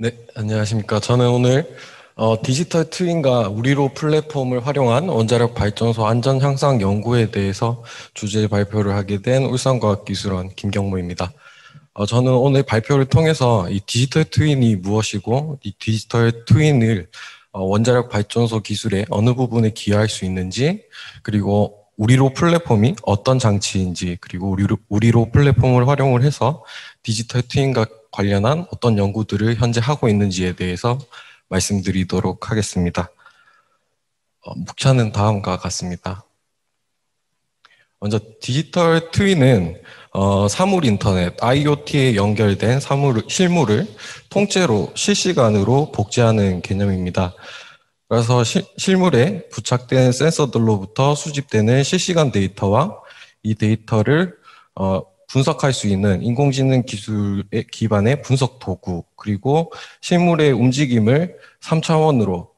네, 안녕하십니까. 저는 오늘 디지털 트윈과 우리로 플랫폼을 활용한 원자력 발전소 안전 향상 연구에 대해서 주제 발표를 하게 된 울산과학기술원 김경모입니다. 저는 오늘 발표를 통해서 이 디지털 트윈이 무엇이고, 이 디지털 트윈을 원자력 발전소 기술의 어느 부분에 기여할 수 있는지, 그리고 우리로 플랫폼이 어떤 장치인지, 그리고 우리로 플랫폼을 활용을 해서 디지털 트윈과 관련한 어떤 연구들을 현재 하고 있는지에 대해서 말씀드리도록 하겠습니다. 목차는 다음과 같습니다. 먼저 디지털 트윈은 사물 인터넷, IoT에 연결된 실물을 통째로 실시간으로 복제하는 개념입니다. 그래서 실물에 부착된 센서들로부터 수집되는 실시간 데이터와 이 데이터를 분석할 수 있는 인공지능 기술에 기반의 분석 도구, 그리고 실물의 움직임을 3차원으로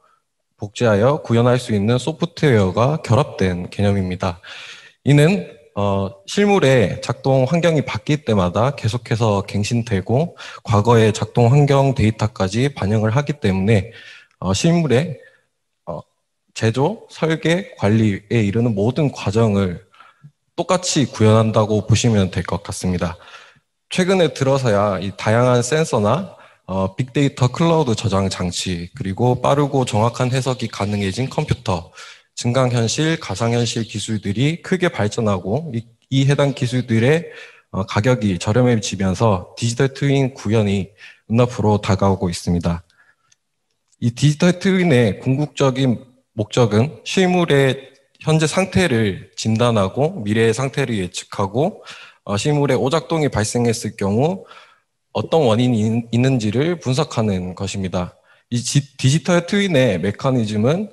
복제하여 구현할 수 있는 소프트웨어가 결합된 개념입니다. 이는 실물의 작동 환경이 바뀔 때마다 계속해서 갱신되고 과거의 작동 환경 데이터까지 반영을 하기 때문에 실물의 제조, 설계, 관리에 이르는 모든 과정을 똑같이 구현한다고 보시면 될 것 같습니다. 최근에 들어서야 이 다양한 센서나 빅데이터 클라우드 저장 장치, 그리고 빠르고 정확한 해석이 가능해진 컴퓨터, 증강현실, 가상현실 기술들이 크게 발전하고 이 해당 기술들의 가격이 저렴해지면서 디지털 트윈 구현이 눈앞으로 다가오고 있습니다. 이 디지털 트윈의 궁극적인 목적은 실물의 현재 상태를 진단하고 미래의 상태를 예측하고 실물의 오작동이 발생했을 경우 어떤 원인이 있는지를 분석하는 것입니다. 이 디지털 트윈의 메커니즘은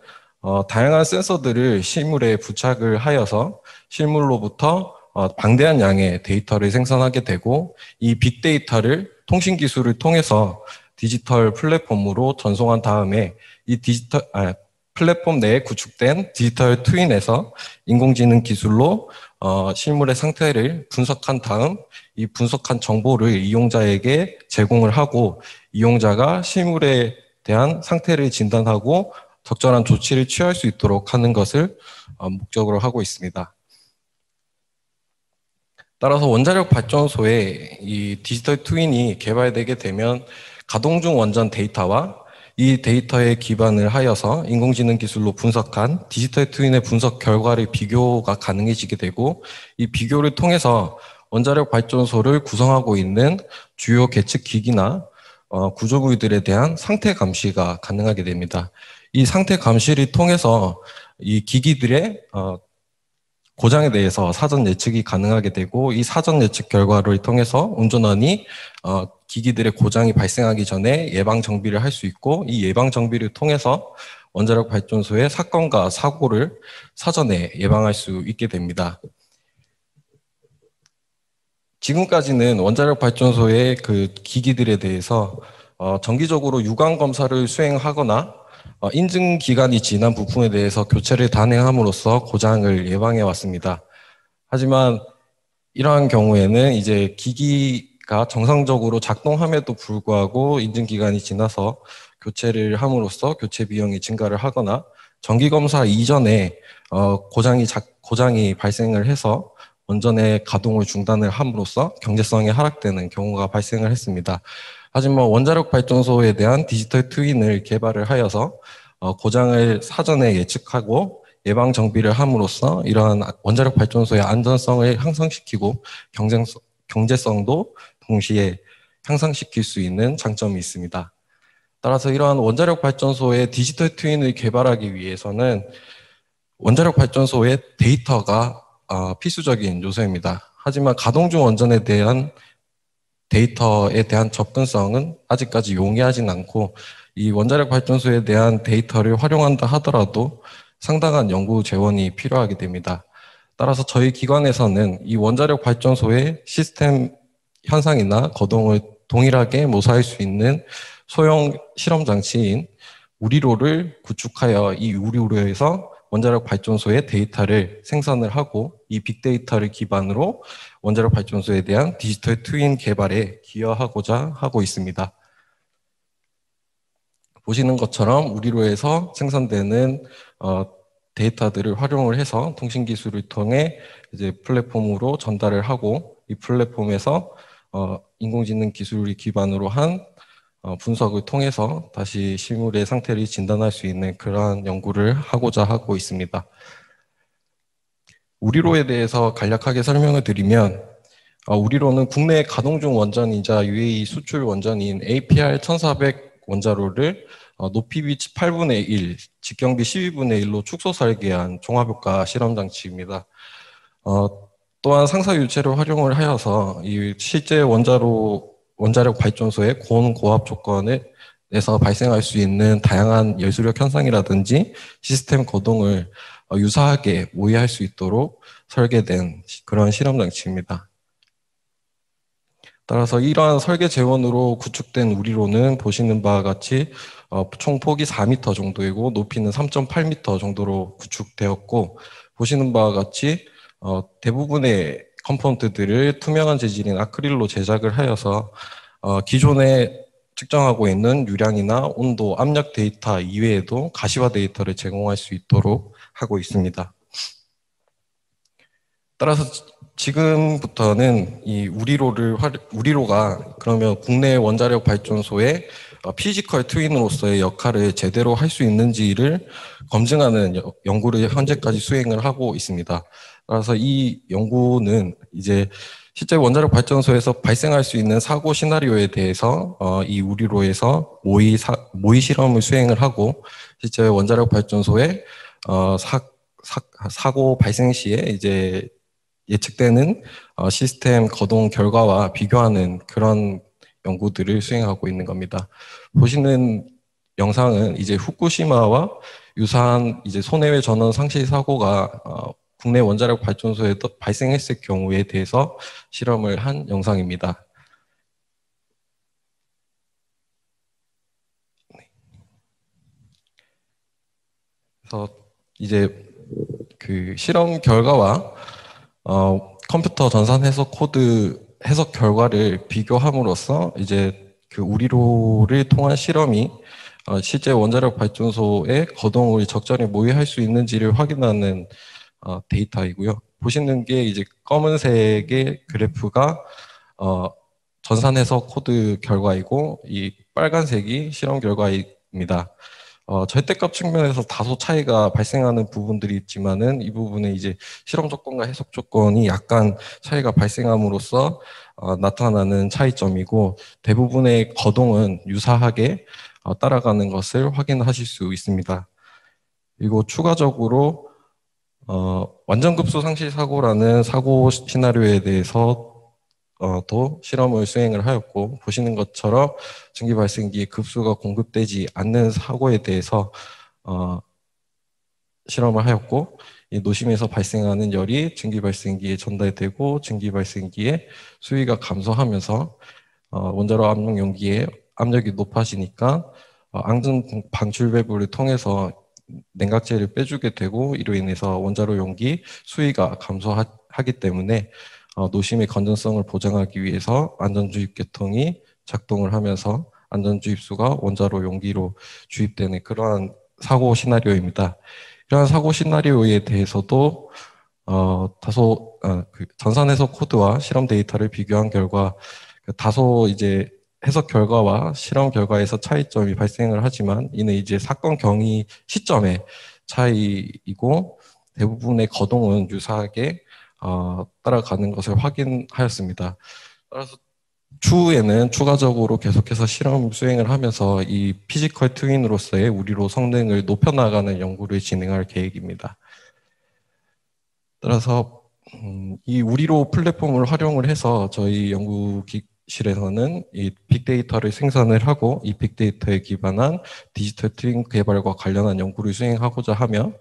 다양한 센서들을 실물에 부착을 하여서 실물로부터 방대한 양의 데이터를 생성하게 되고 이 빅데이터를 통신 기술을 통해서 디지털 플랫폼으로 전송한 다음에 이 플랫폼 내에 구축된 디지털 트윈에서 인공지능 기술로 실물의 상태를 분석한 다음 이 분석한 정보를 이용자에게 제공을 하고 이용자가 실물에 대한 상태를 진단하고 적절한 조치를 취할 수 있도록 하는 것을 목적으로 하고 있습니다. 따라서 원자력 발전소에 이 디지털 트윈이 개발되게 되면 가동 중 원전 데이터와 이 데이터에 기반을 하여서 인공지능 기술로 분석한 디지털 트윈의 분석 결과를 비교가 가능해지게 되고 이 비교를 통해서 원자력 발전소를 구성하고 있는 주요 계측 기기나 구조물들에 대한 상태 감시가 가능하게 됩니다. 이 상태 감시를 통해서 이 기기들의 고장에 대해서 사전 예측이 가능하게 되고 이 사전 예측 결과를 통해서 운전원이 기기들의 고장이 발생하기 전에 예방 정비를 할 수 있고 이 예방 정비를 통해서 원자력 발전소의 사건과 사고를 사전에 예방할 수 있게 됩니다. 지금까지는 원자력 발전소의 그 기기들에 대해서 정기적으로 유관 검사를 수행하거나 인증 기간이 지난 부품에 대해서 교체를 단행함으로써 고장을 예방해 왔습니다. 하지만 이러한 경우에는 이제 기기가 정상적으로 작동함에도 불구하고 인증 기간이 지나서 교체를 함으로써 교체 비용이 증가를 하거나 정기 검사 이전에 고장이 발생을 해서 원전의 가동을 중단을 함으로써 경제성이 하락되는 경우가 발생을 했습니다. 하지만 원자력 발전소에 대한 디지털 트윈을 개발을 하여서 고장을 사전에 예측하고 예방 정비를 함으로써 이러한 원자력 발전소의 안전성을 향상시키고 경제성도 동시에 향상시킬 수 있는 장점이 있습니다. 따라서 이러한 원자력 발전소의 디지털 트윈을 개발하기 위해서는 원자력 발전소의 데이터가 필수적인 요소입니다. 하지만 가동 중 원전에 대한 데이터에 대한 접근성은 아직까지 용이하진 않고 이 원자력 발전소에 대한 데이터를 활용한다 하더라도 상당한 연구 재원이 필요하게 됩니다. 따라서 저희 기관에서는 이 원자력 발전소의 시스템 현상이나 거동을 동일하게 모사할 수 있는 소형 실험 장치인 우리로를 구축하여 이 우리로에서 원자력 발전소의 데이터를 생산을 하고 이 빅데이터를 기반으로 원자력 발전소에 대한 디지털 트윈 개발에 기여하고자 하고 있습니다. 보시는 것처럼 우리로에서 생산되는 데이터들을 활용을 해서 통신 기술을 통해 이제 플랫폼으로 전달을 하고, 이 플랫폼에서 인공지능 기술을 기반으로 한 분석을 통해서 다시 실물의 상태를 진단할 수 있는 그러한 연구를 하고자 하고 있습니다. 우리로에 대해서 간략하게 설명을 드리면, 우리로는 국내 가동 중 원전이자 UAE 수출 원전인 APR 1400 원자로를 높이비 8분의 1, 직경비 12분의 1로 축소 설계한 종합효과 실험장치입니다. 또한 상사 유체를 활용을 하여서 이 실제 원자력 발전소의 고온 고압 조건에서 발생할 수 있는 다양한 열수력 현상이라든지 시스템 거동을 유사하게 모의할 수 있도록 설계된 그런 실험 장치입니다. 따라서 이러한 설계 재원으로 구축된 우리로는 보시는 바와 같이 총 폭이 4m 정도이고 높이는 3.8m 정도로 구축되었고, 보시는 바와 같이 대부분의 컴포넌트들을 투명한 재질인 아크릴로 제작을 하여서 기존에 측정하고 있는 유량이나 온도, 압력 데이터 이외에도 가시화 데이터를 제공할 수 있도록 하고 있습니다. 따라서 지금부터는 이 우리로가 그러면 국내 원자력 발전소의 피지컬 트윈으로서의 역할을 제대로 할 수 있는지를 검증하는 연구를 현재까지 수행을 하고 있습니다. 따라서 이 연구는 이제 실제 원자력 발전소에서 발생할 수 있는 사고 시나리오에 대해서 이 우리로에서 모의 실험을 수행을 하고, 실제 원자력 발전소의 사고 발생 시에 이제 예측되는 시스템 거동 결과와 비교하는 그런 연구들을 수행하고 있는 겁니다. 보시는 영상은 이제 후쿠시마와 유사한 이제 손해외 전원 상실 사고가 국내 원자력 발전소에 발생했을 경우에 대해서 실험을 한 영상입니다. 그래서 이제 그 실험 결과와 컴퓨터 전산 해석 코드 해석 결과를 비교함으로써 이제 그 우리로를 통한 실험이 실제 원자력 발전소의 거동을 적절히 모의할 수 있는지를 확인하는 데이터이고요. 보시는 게 이제 검은색의 그래프가 전산 해석 코드 결과이고, 이 빨간색이 실험 결과입니다. 절대값 측면에서 다소 차이가 발생하는 부분들이 있지만은, 이 부분은 이제 실험 조건과 해석 조건이 약간 차이가 발생함으로써 나타나는 차이점이고, 대부분의 거동은 유사하게 따라가는 것을 확인하실 수 있습니다. 그리고 추가적으로 완전급수 상실 사고라는 사고 시나리오에 대해서 도 실험을 수행을 하였고, 보시는 것처럼 증기 발생기에 급수가 공급되지 않는 사고에 대해서 실험을 하였고, 이 노심에서 발생하는 열이 증기 발생기에 전달되고 증기 발생기의 수위가 감소하면서 원자로 압력 용기의 압력이 높아지니까 앙증 방출 밸브를 통해서 냉각제를 빼주게 되고, 이로 인해서 원자로 용기 수위가 감소하기 때문에 노심의 건전성을 보장하기 위해서 안전주입 계통이 작동을 하면서 안전주입수가 원자로 용기로 주입되는 그러한 사고 시나리오입니다. 이러한 사고 시나리오에 대해서도 다소 그 전산 해석 코드와 실험 데이터를 비교한 결과 다소 이제 해석 결과와 실험 결과에서 차이점이 발생을 하지만, 이는 이제 사건 경위 시점의 차이이고 대부분의 거동은 유사하게 따라가는 것을 확인하였습니다. 따라서 추후에는 추가적으로 계속해서 실험 수행을 하면서 이 피지컬 트윈으로서의 우리로 성능을 높여나가는 연구를 진행할 계획입니다. 따라서 이 우리로 플랫폼을 활용을 해서 저희 연구실에서는 이 빅데이터를 생산을 하고, 이 빅데이터에 기반한 디지털 트윈 개발과 관련한 연구를 수행하고자 하며,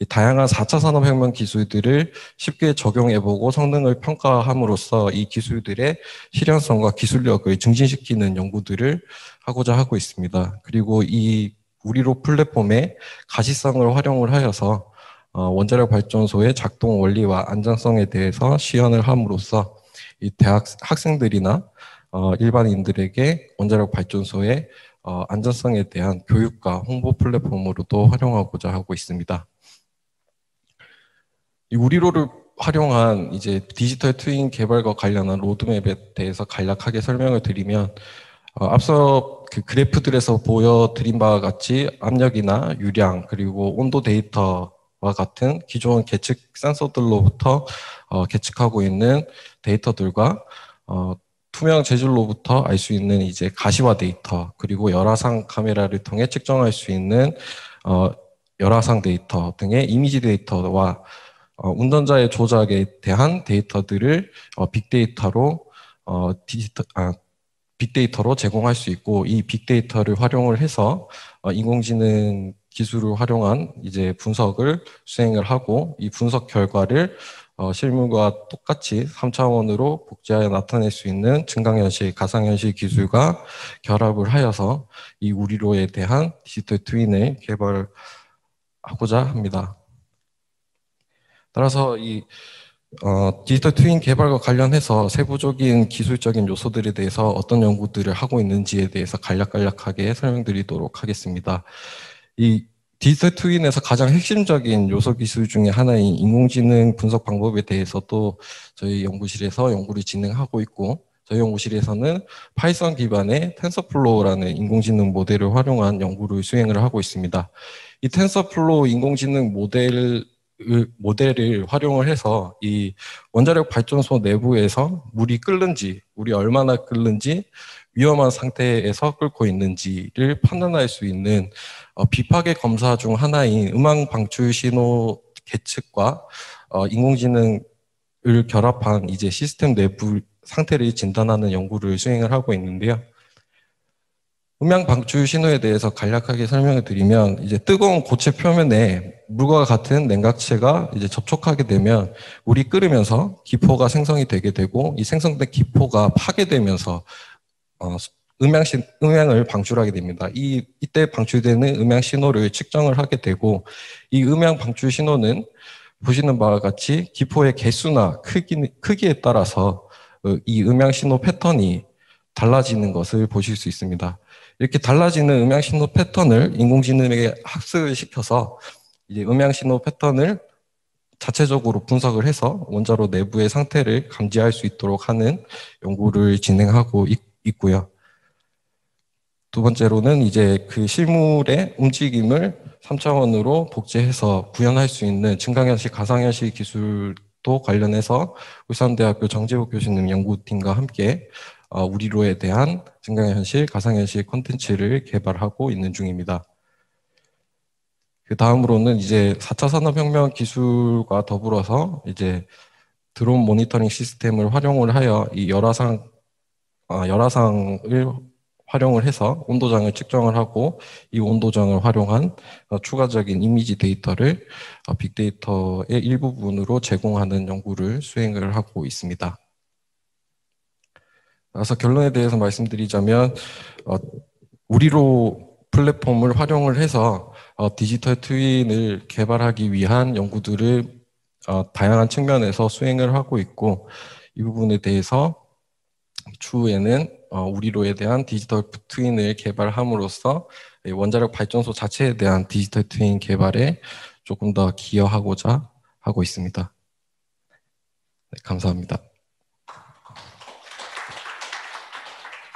다양한 4차 산업혁명 기술들을 쉽게 적용해보고 성능을 평가함으로써 이 기술들의 실현성과 기술력을 증진시키는 연구들을 하고자 하고 있습니다. 그리고 이 우리로 플랫폼의 가시성을 활용을 하여서 원자력 발전소의 작동 원리와 안전성에 대해서 시연을 함으로써 이 대학 학생들이나 일반인들에게 원자력 발전소의 안전성에 대한 교육과 홍보 플랫폼으로도 활용하고자 하고 있습니다. 이 우리로를 활용한 이제 디지털 트윈 개발과 관련한 로드맵에 대해서 간략하게 설명을 드리면, 앞서 그 그래프들에서 보여드린 바와 같이 압력이나 유량 그리고 온도 데이터와 같은 기존 계측 센서들로부터 계측하고 있는 데이터들과 투명 재질로부터 알 수 있는 이제 가시화 데이터, 그리고 열화상 카메라를 통해 측정할 수 있는 열화상 데이터 등의 이미지 데이터와 운전자의 조작에 대한 데이터들을 빅데이터로 빅데이터로 제공할 수 있고, 이 빅데이터를 활용을 해서 인공지능 기술을 활용한 이제 분석을 수행을 하고, 이 분석 결과를 실물과 똑같이 3차원으로 복제하여 나타낼 수 있는 증강현실, 가상현실 기술과 결합을 하여서 이 우리로에 대한 디지털 트윈을 개발하고자 합니다. 따라서 이 디지털 트윈 개발과 관련해서 세부적인 기술적인 요소들에 대해서 어떤 연구들을 하고 있는지에 대해서 간략하게 설명드리도록 하겠습니다. 이 디지털 트윈에서 가장 핵심적인 요소 기술 중에 하나인 인공지능 분석 방법에 대해서도 저희 연구실에서 연구를 진행하고 있고, 저희 연구실에서는 파이썬 기반의 텐서플로우라는 인공지능 모델을 활용한 연구를 수행을 하고 있습니다. 이 텐서플로우 인공지능 모델을 활용을 해서 이 원자력 발전소 내부에서 물이 끓는지, 물이 얼마나 끓는지, 위험한 상태에서 끓고 있는지를 판단할 수 있는 비파계 검사 중 하나인 음향 방출 신호 계측과 인공지능을 결합한 이제 시스템 내부 상태를 진단하는 연구를 수행을 하고 있는데요. 음향 방출 신호에 대해서 간략하게 설명을 드리면, 이제 뜨거운 고체 표면에 물과 같은 냉각체가 이제 접촉하게 되면 물이 끓으면서 기포가 생성이 되게 되고, 이 생성된 기포가 파괴되면서 음향을 방출하게 됩니다. 이때 방출되는 음향 신호를 측정을 하게 되고, 이 음향 방출 신호는 보시는 바와 같이 기포의 개수나 크기에 따라서 이 음향 신호 패턴이 달라지는 것을 보실 수 있습니다. 이렇게 달라지는 음향 신호 패턴을 인공지능에게 학습을 시켜서 이제 음향 신호 패턴을 자체적으로 분석을 해서 원자로 내부의 상태를 감지할 수 있도록 하는 연구를 진행하고 있고요. 두 번째로는 이제 그 실물의 움직임을 3차원으로 복제해서 구현할 수 있는 증강현실, 가상현실 기술도 관련해서 울산대학교 정재욱 교수님 연구팀과 함께 우리로에 대한 증강현실, 가상현실 콘텐츠를 개발하고 있는 중입니다. 그 다음으로는 이제 4차 산업혁명 기술과 더불어서 이제 드론 모니터링 시스템을 활용을 하여 이 열화상을 활용을 해서 온도장을 측정을 하고, 이 온도장을 활용한 추가적인 이미지 데이터를 빅데이터의 일부분으로 제공하는 연구를 수행을 하고 있습니다. 그래서 결론에 대해서 말씀드리자면, 우리로 플랫폼을 활용을 해서 디지털 트윈을 개발하기 위한 연구들을 다양한 측면에서 수행을 하고 있고, 이 부분에 대해서 추후에는 우리로에 대한 디지털 트윈을 개발함으로써 원자력 발전소 자체에 대한 디지털 트윈 개발에 조금 더 기여하고자 하고 있습니다. 네, 감사합니다.